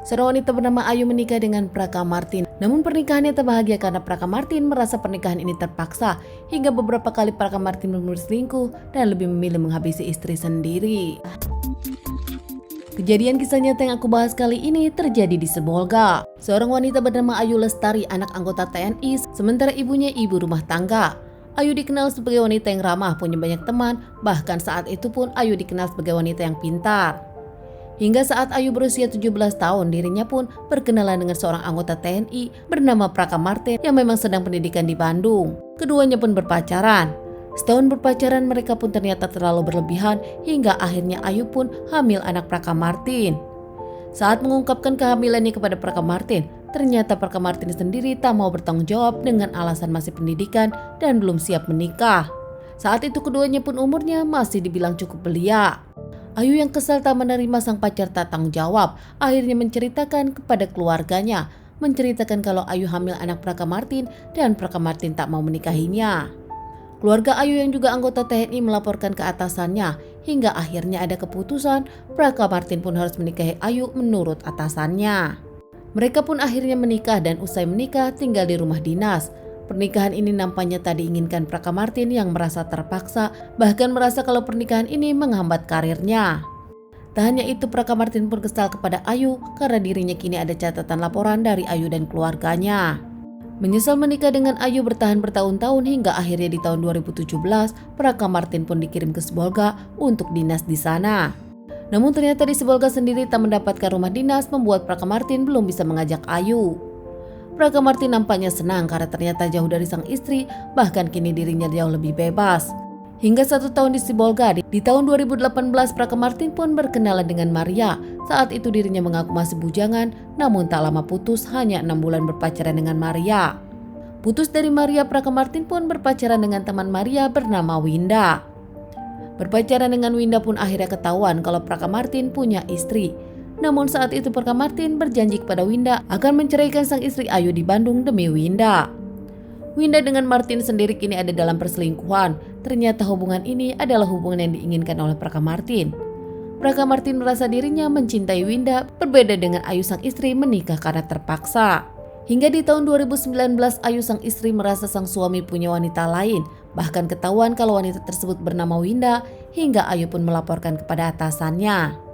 Seorang wanita bernama Ayu menikah dengan Praka Martin. Namun pernikahannya tak bahagia karena Praka Martin merasa pernikahan ini terpaksa. Hingga beberapa kali Praka Martin berselingkuh dan lebih memilih menghabisi istri sendiri. Kejadian kisah nyata yang aku bahas kali ini terjadi di Sibolga. Seorang wanita bernama Ayu Lestari, anak anggota TNI, sementara ibunya ibu rumah tangga. Ayu dikenal sebagai wanita yang ramah, punya banyak teman, bahkan saat itu pun Ayu dikenal sebagai wanita yang pintar. Hingga saat Ayu berusia 17 tahun, dirinya pun berkenalan dengan seorang anggota TNI bernama Praka Martin yang memang sedang pendidikan di Bandung. Keduanya pun berpacaran. Setahun berpacaran, mereka pun ternyata terlalu berlebihan hingga akhirnya Ayu pun hamil anak Praka Martin. Saat mengungkapkan kehamilannya kepada Praka Martin, ternyata Praka Martin sendiri tak mau bertanggung jawab dengan alasan masih pendidikan dan belum siap menikah. Saat itu keduanya pun umurnya masih dibilang cukup belia. Ayu yang kesal tak menerima sang pacar tak tanggung jawab, akhirnya menceritakan kepada keluarganya, menceritakan kalau Ayu hamil anak Praka Martin dan Praka Martin tak mau menikahinya. Keluarga Ayu yang juga anggota TNI melaporkan ke atasannya, hingga akhirnya ada keputusan Praka Martin pun harus menikahi Ayu menurut atasannya. Mereka pun akhirnya menikah dan usai menikah tinggal di rumah dinas. Pernikahan ini nampaknya tak diinginkan Praka Martin yang merasa terpaksa, bahkan merasa kalau pernikahan ini menghambat karirnya. Tak hanya itu, Praka Martin pun kesal kepada Ayu karena dirinya kini ada catatan laporan dari Ayu dan keluarganya. Menyesal menikah dengan Ayu bertahan bertahun-tahun hingga akhirnya di tahun 2017, Praka Martin pun dikirim ke Sibolga untuk dinas di sana. Namun ternyata di Sibolga sendiri tak mendapatkan rumah dinas, membuat Praka Martin belum bisa mengajak Ayu. Praka Martin nampaknya senang karena ternyata jauh dari sang istri, bahkan kini dirinya jauh lebih bebas. Hingga 1 tahun di Sibolga, di tahun 2018 Praka Martin pun berkenalan dengan Maria. Saat itu dirinya mengaku masih bujangan, namun tak lama putus, hanya 6 bulan berpacaran dengan Maria. Putus dari Maria, Praka Martin pun berpacaran dengan teman Maria bernama Winda. Berpacaran dengan Winda pun akhirnya ketahuan kalau Praka Martin punya istri. Namun saat itu Praka Martin berjanji kepada Winda akan menceraikan sang istri Ayu di Bandung demi Winda. Winda dengan Martin sendiri kini ada dalam perselingkuhan. Ternyata hubungan ini adalah hubungan yang diinginkan oleh Praka Martin. Praka Martin merasa dirinya mencintai Winda, berbeda dengan Ayu sang istri menikah karena terpaksa. Hingga di tahun 2019 Ayu sang istri merasa sang suami punya wanita lain. Bahkan ketahuan kalau wanita tersebut bernama Winda, hingga Ayu pun melaporkan kepada atasannya.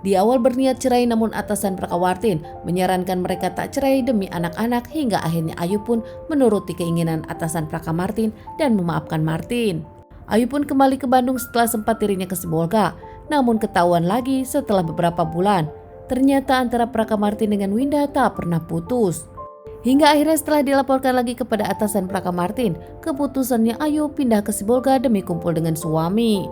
Di awal berniat cerai, namun atasan Praka Martin menyarankan mereka tak cerai demi anak-anak, hingga akhirnya Ayu pun menuruti keinginan atasan Praka Martin dan memaafkan Martin. Ayu pun kembali ke Bandung setelah sempat dirinya ke Sibolga. Namun ketahuan lagi setelah beberapa bulan, ternyata antara Praka Martin dengan Winda tak pernah putus. Hingga akhirnya setelah dilaporkan lagi kepada atasan Praka Martin, keputusannya Ayu pindah ke Sibolga demi kumpul dengan suami.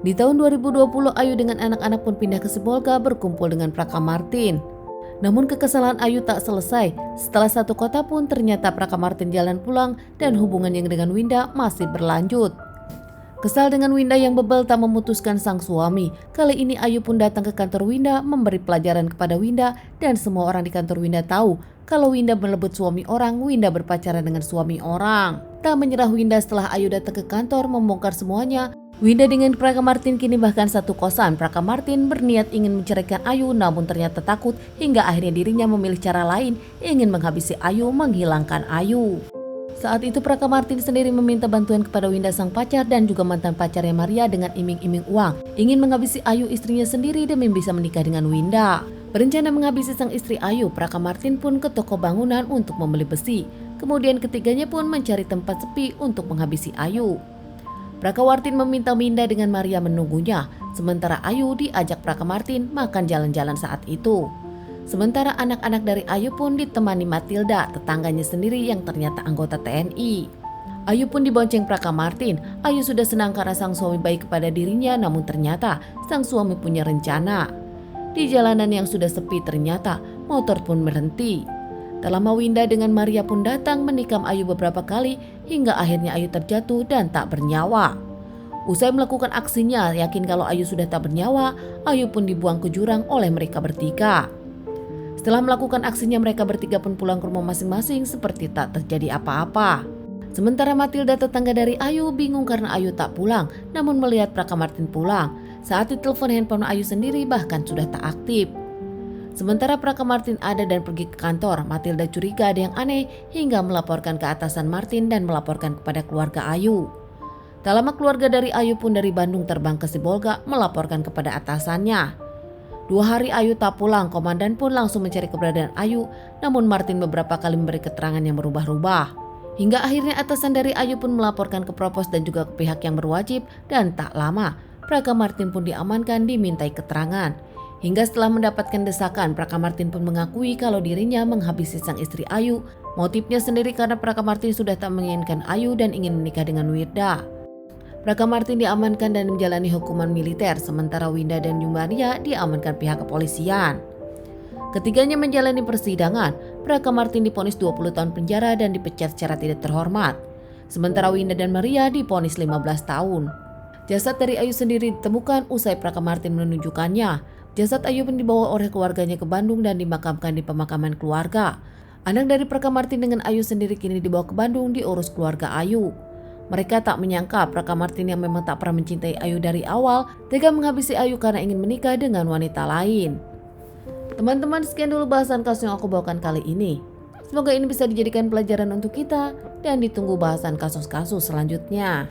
Di tahun 2020 Ayu dengan anak-anak pun pindah ke Sibolga berkumpul dengan Praka Martin. Namun kekesalan Ayu tak selesai. Setelah 1 kota pun ternyata Praka Martin jalan pulang dan hubungan yang dengan Winda masih berlanjut. Kesal dengan Winda yang bebel tak memutuskan sang suami. Kali ini Ayu pun datang ke kantor Winda memberi pelajaran kepada Winda, dan semua orang di kantor Winda tahu kalau Winda melebut suami orang, Winda berpacaran dengan suami orang. Tak menyerah Winda setelah Ayu datang ke kantor membongkar semuanya. Winda dengan Praka Martin kini bahkan satu kosan. Praka Martin berniat ingin menceraikan Ayu, namun ternyata takut hingga akhirnya dirinya memilih cara lain, ingin menghabisi Ayu, menghilangkan Ayu. Saat itu Praka Martin sendiri meminta bantuan kepada Winda sang pacar dan juga mantan pacarnya Maria dengan iming-iming uang, ingin menghabisi Ayu istrinya sendiri demi bisa menikah dengan Winda. Berencana menghabisi sang istri Ayu, Praka Martin pun ke toko bangunan untuk membeli besi. Kemudian ketiganya pun mencari tempat sepi untuk menghabisi Ayu. Praka Martin meminta Winda dengan Maria menunggunya, sementara Ayu diajak Praka Martin makan jalan-jalan saat itu. Sementara anak-anak dari Ayu pun ditemani Matilda, tetangganya sendiri yang ternyata anggota TNI. Ayu pun dibonceng Praka Martin. Ayu sudah senang karena sang suami baik kepada dirinya, namun ternyata sang suami punya rencana. Di jalanan yang sudah sepi ternyata motor pun berhenti. Tak lama Winda dengan Maria pun datang menikam Ayu beberapa kali hingga akhirnya Ayu terjatuh dan tak bernyawa. Usai melakukan aksinya, yakin kalau Ayu sudah tak bernyawa, Ayu pun dibuang ke jurang oleh mereka bertiga. Setelah melakukan aksinya, mereka bertiga pun pulang ke rumah masing-masing seperti tak terjadi apa-apa. Sementara Matilda, tetangga dari Ayu, bingung karena Ayu tak pulang, namun melihat Praka Martin pulang. Saat ditelepon handphone Ayu sendiri bahkan sudah tak aktif. Sementara Praka Martin ada dan pergi ke kantor, Matilda curiga ada yang aneh hingga melaporkan ke atasan Martin dan melaporkan kepada keluarga Ayu. Tak lama keluarga dari Ayu pun dari Bandung terbang ke Sibolga melaporkan kepada atasannya. 2 hari Ayu tak pulang, komandan pun langsung mencari keberadaan Ayu, namun Martin beberapa kali memberi keterangan yang berubah-ubah. Hingga akhirnya atasan dari Ayu pun melaporkan ke Propos dan juga ke pihak yang berwajib, dan tak lama Praka Martin pun diamankan dimintai keterangan. Hingga setelah mendapatkan desakan, Praka Martin pun mengakui kalau dirinya menghabisi sang istri Ayu. Motifnya sendiri karena Praka Martin sudah tak menginginkan Ayu dan ingin menikah dengan Wirda. Praka Martin diamankan dan menjalani hukuman militer, sementara Winda dan Yumaria diamankan pihak kepolisian. Ketiganya menjalani persidangan. Praka Martin divonis 20 tahun penjara dan dipecat secara tidak terhormat. Sementara Winda dan Maria divonis 15 tahun. Jasad dari Ayu sendiri ditemukan usai Praka Martin menunjukkannya. Jasad Ayu pun dibawa oleh keluarganya ke Bandung dan dimakamkan di pemakaman keluarga. Anak dari Praka Martin dengan Ayu sendiri kini dibawa ke Bandung diurus keluarga Ayu. Mereka tak menyangka Praka Martin yang memang tak pernah mencintai Ayu dari awal tega menghabisi Ayu karena ingin menikah dengan wanita lain. Teman-teman, sekian dulu bahasan kasus yang aku bawakan kali ini. Semoga ini bisa dijadikan pelajaran untuk kita dan ditunggu bahasan kasus-kasus selanjutnya.